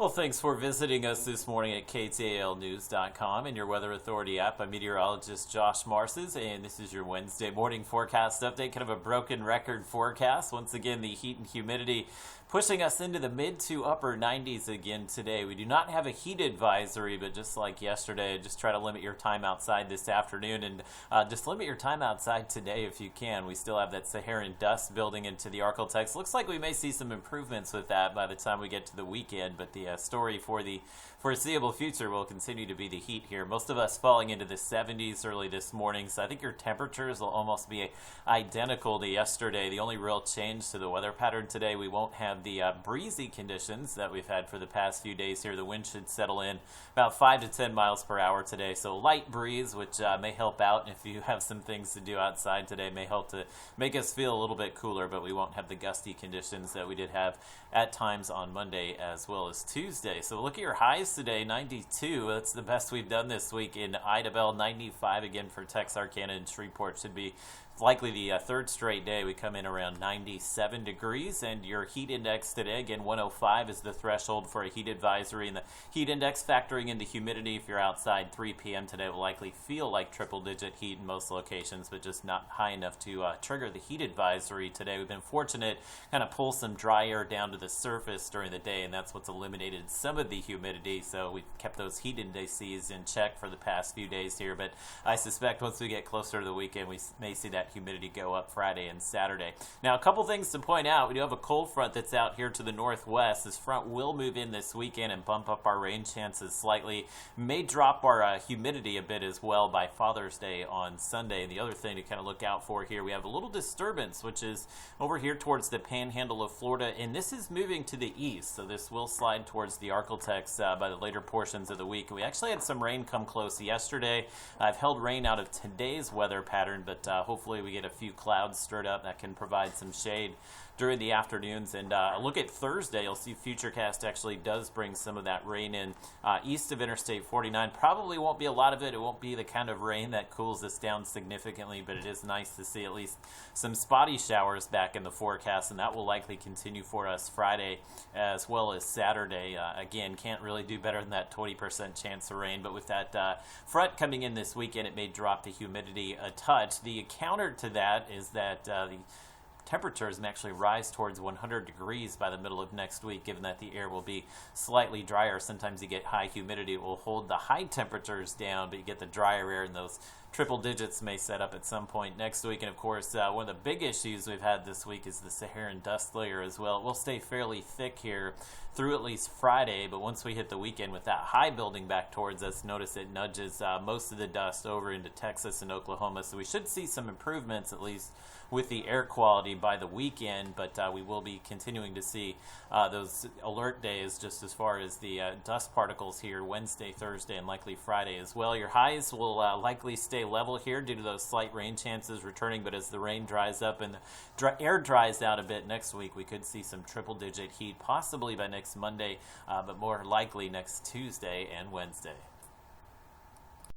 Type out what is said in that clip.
Well, thanks for visiting us this morning at KTALnews.com and your Weather Authority app. I'm meteorologist Josh Marces, and this is your Wednesday morning forecast update. Kind of a broken record forecast. Once again, the heat and humidity pushing us into the mid to upper 90s again today. We do not have a heat advisory, but just like yesterday, just try to limit your time outside this afternoon, and just limit your time outside today if you can. We still have that Saharan dust building into the Arklatex. Looks like we may see some improvements with that by the time we get to the weekend, but the story for the foreseeable future will continue to be the heat here. Most of us falling into the 70s early this morning, so I think your temperatures will almost be identical to yesterday. The only real change to the weather pattern today, we won't have the breezy conditions that we've had for the past few days here. The wind should settle in about 5 to 10 miles per hour today, so light breeze, which may help out. If you have some things to do outside today, may help to make us feel a little bit cooler, but we won't have the gusty conditions that we did have at times on Monday as well as Tuesday. So look at your highs today, 92. That's the best we've done this week in Idabel. 95 again for Texarkana and Shreveport. Should be likely the third straight day we come in around 97 degrees. And your heat index today, again, 105 is the threshold for a heat advisory. And the heat index factoring in the humidity, if you're outside 3 p.m. today, will likely feel like triple-digit heat in most locations, but just not high enough to trigger the heat advisory today. We've been fortunate kind of pull some dry air down to the surface during the day, and that's what's eliminated some of the humidity. So we've kept those heat indices in check for the past few days here. But I suspect once we get closer to the weekend, we may see that humidity go up Friday and Saturday. Now, a couple things to point out. We do have a cold front that's out here to the northwest. This front will move in this weekend and bump up our rain chances slightly. May drop our humidity a bit as well by Father's Day on Sunday. And the other thing to kind of look out for here, we have a little disturbance, which is over here towards the panhandle of Florida, and this is moving to the east, so this will slide towards the Arklatex by the later portions of the week. We actually had some rain come close yesterday. I've held rain out of today's weather pattern, but hopefully we get a few clouds stirred up that can provide some shade during the afternoons. And look at Thursday, you'll see Futurecast actually does bring some of that rain in east of Interstate 49. Probably won't be a lot of it. It won't be the kind of rain that cools us down significantly, but it is nice to see at least some spotty showers back in the forecast, and that will likely continue for us Friday as well as Saturday. Again, can't really do better than that 20% chance of rain, but with that front coming in this weekend, it may drop the humidity a touch. The counter to that is that the temperatures may actually rise towards 100 degrees by the middle of next week, given that the air will be slightly drier. Sometimes you get high humidity. It will hold the high temperatures down, but you get the drier air, and those triple digits may set up at some point next week. And of course, one of the big issues we've had this week is the Saharan dust layer as well. It will stay fairly thick here through at least Friday, but once we hit the weekend with that high building back towards us, notice it nudges most of the dust over into Texas and Oklahoma. So we should see some improvements, at least with the air quality by the weekend, but we will be continuing to see those alert days just as far as the dust particles here Wednesday, Thursday, and likely Friday as well. Your highs will likely stay level here due to those slight rain chances returning, but as the rain dries up and the air dries out a bit next week, we could see some triple-digit heat possibly by next Monday, but more likely next Tuesday and Wednesday.